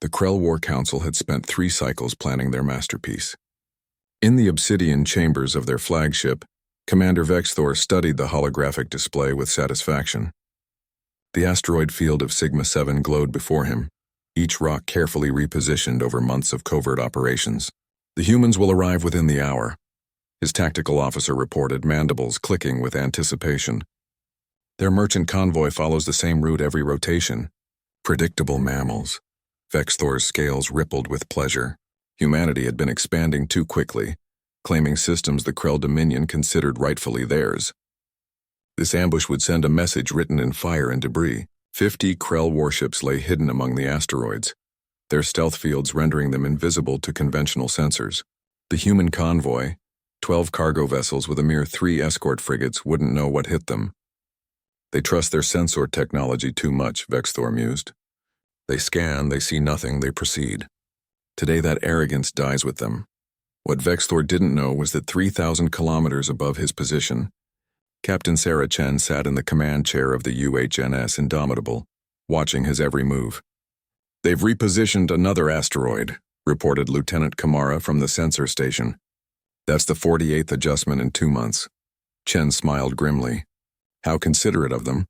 The Krell War Council had spent 3 cycles planning their masterpiece. In the obsidian chambers of their flagship, Commander Vexthor studied the holographic display with satisfaction. The asteroid field of Sigma-7 glowed before him, each rock carefully repositioned over months of covert operations. The humans will arrive within the hour, his tactical officer reported, mandibles clicking with anticipation. Their merchant convoy follows the same route every rotation. Predictable mammals. Vexthor's scales rippled with pleasure. Humanity had been expanding too quickly, claiming systems the Krell Dominion considered rightfully theirs. This ambush would send a message written in fire and debris. 50 Krell warships lay hidden among the asteroids, their stealth fields rendering them invisible to conventional sensors. The human convoy, 12 cargo vessels with a mere 3 escort frigates, wouldn't know what hit them. They trust their sensor technology too much, Vexthor mused. They scan, they see nothing, they proceed. Today that arrogance dies with them. What Vexthor didn't know was that 3,000 kilometers above his position, Captain Sarah Chen sat in the command chair of the UHNS Indomitable, watching his every move. They've repositioned another asteroid, reported Lieutenant Kamara from the sensor station. That's the 48th adjustment in 2 months. Chen smiled grimly. How considerate of them.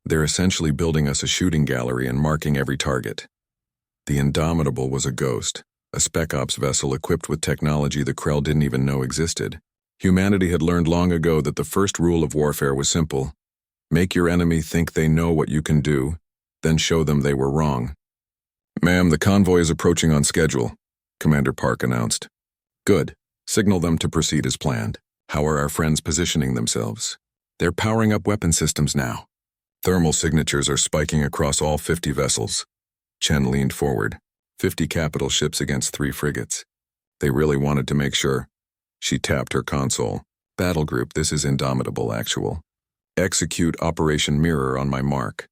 They're essentially building us a shooting gallery and marking every target. The Indomitable was a ghost, a spec ops vessel equipped with technology the Krell didn't even know existed. Humanity had learned long ago that the first rule of warfare was simple. Make your enemy think they know what you can do, then show them they were wrong. "Ma'am, the convoy is approaching on schedule," Commander Park announced. "Good. Signal them to proceed as planned." "How are our friends positioning themselves?" "They're powering up weapon systems now. Thermal signatures are spiking across all 50 vessels." Chen leaned forward. 50 capital ships against 3 frigates. They really wanted to make sure. She tapped her console. "Battle group, this is Indomitable Actual. Execute Operation Mirror on my mark."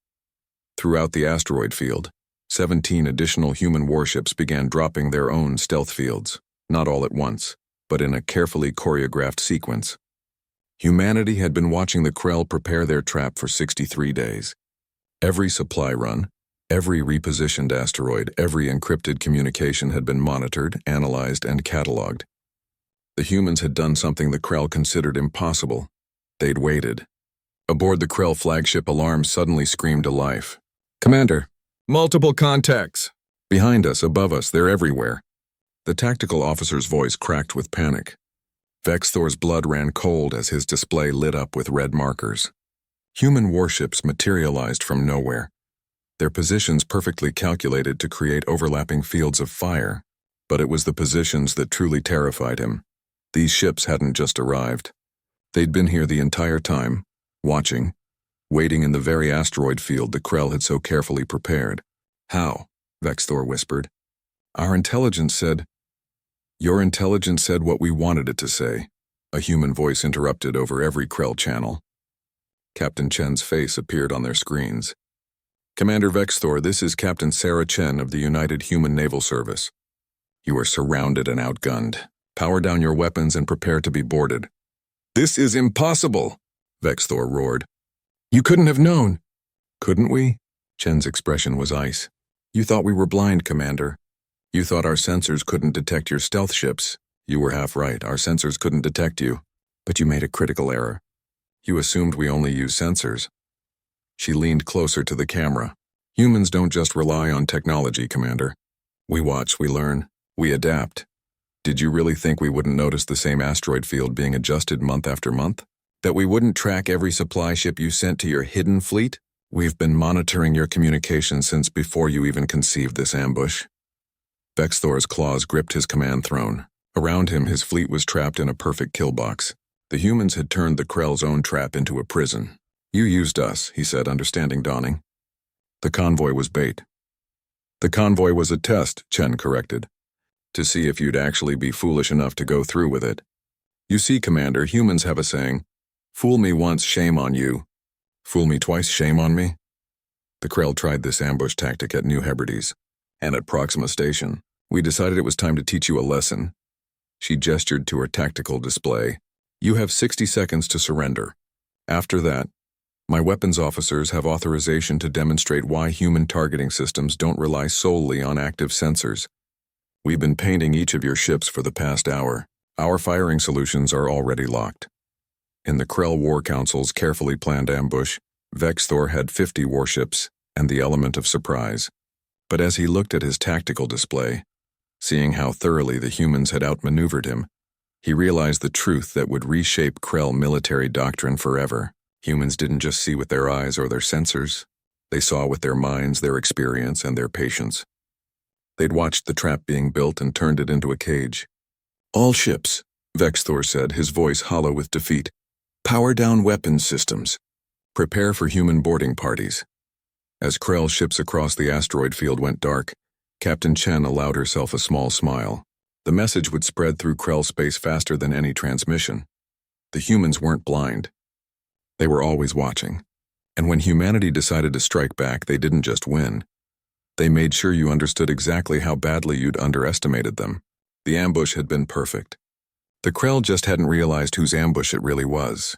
Throughout the asteroid field, 17 additional human warships began dropping their own stealth fields, not all at once, but in a carefully choreographed sequence. Humanity had been watching the Krell prepare their trap for 63 days. Every supply run, every repositioned asteroid, every encrypted communication had been monitored, analyzed, and cataloged. The humans had done something the Krell considered impossible. They'd waited. Aboard the Krell flagship, alarms suddenly screamed to life. "Commander, multiple contacts. Behind us, above us, they're everywhere." The tactical officer's voice cracked with panic. Vexthor's blood ran cold as his display lit up with red markers. Human warships materialized from nowhere, their positions perfectly calculated to create overlapping fields of fire. But it was the positions that truly terrified him. These ships hadn't just arrived. They'd been here the entire time, watching, waiting in the very asteroid field the Krell had so carefully prepared. "How?" Vexthor whispered. "Our intelligence said—" "Your intelligence said what we wanted it to say," a human voice interrupted over every Krell channel. Captain Chen's face appeared on their screens. "Commander Vexthor, this is Captain Sarah Chen of the United Human Naval Service. You are surrounded and outgunned. Power down your weapons and prepare to be boarded." "This is impossible," Vexthor roared. "You couldn't have known." "Couldn't we?" Chen's expression was ice. "You thought we were blind, Commander. You thought our sensors couldn't detect your stealth ships. You were half right, our sensors couldn't detect you. But you made a critical error. You assumed we only use sensors." She leaned closer to the camera. "Humans don't just rely on technology, Commander. We watch, we learn, we adapt. Did you really think we wouldn't notice the same asteroid field being adjusted month after month? That we wouldn't track every supply ship you sent to your hidden fleet? We've been monitoring your communications since before you even conceived this ambush." Vexthor's claws gripped his command throne. Around him, his fleet was trapped in a perfect kill box. The humans had turned the Krell's own trap into a prison. "You used us," he said, understanding dawning. "The convoy was bait." "The convoy was a test," Chen corrected, "to see if you'd actually be foolish enough to go through with it. You see, Commander, humans have a saying, 'Fool me once, shame on you. Fool me twice, shame on me.' The Krell tried this ambush tactic at New Hebrides, and at Proxima Station. We decided it was time to teach you a lesson." She gestured to her tactical display. "You have 60 seconds to surrender. After that, My weapons officers have authorization to demonstrate why human targeting systems don't rely solely on active sensors. We've been painting each of your ships for the past hour. Our firing solutions are already locked. In the Krell War Council's carefully planned ambush, Vexthor had 50 warships and the element of surprise. But as he looked at his tactical display, seeing how thoroughly the humans had outmaneuvered him, he realized the truth that would reshape Krell military doctrine forever. Humans didn't just see with their eyes or their sensors. They saw with their minds, their experience, and their patience. They'd watched the trap being built and turned it into a cage. "All ships," Vexthor said, his voice hollow with defeat. "Power down weapons systems. Prepare for human boarding parties." As Krell ships across the asteroid field went dark, Captain Chen allowed herself a small smile. The message would spread through Krell space faster than any transmission. The humans weren't blind. They were always watching. And when humanity decided to strike back, they didn't just win. They made sure you understood exactly how badly you'd underestimated them. The ambush had been perfect. The Krell just hadn't realized whose ambush it really was.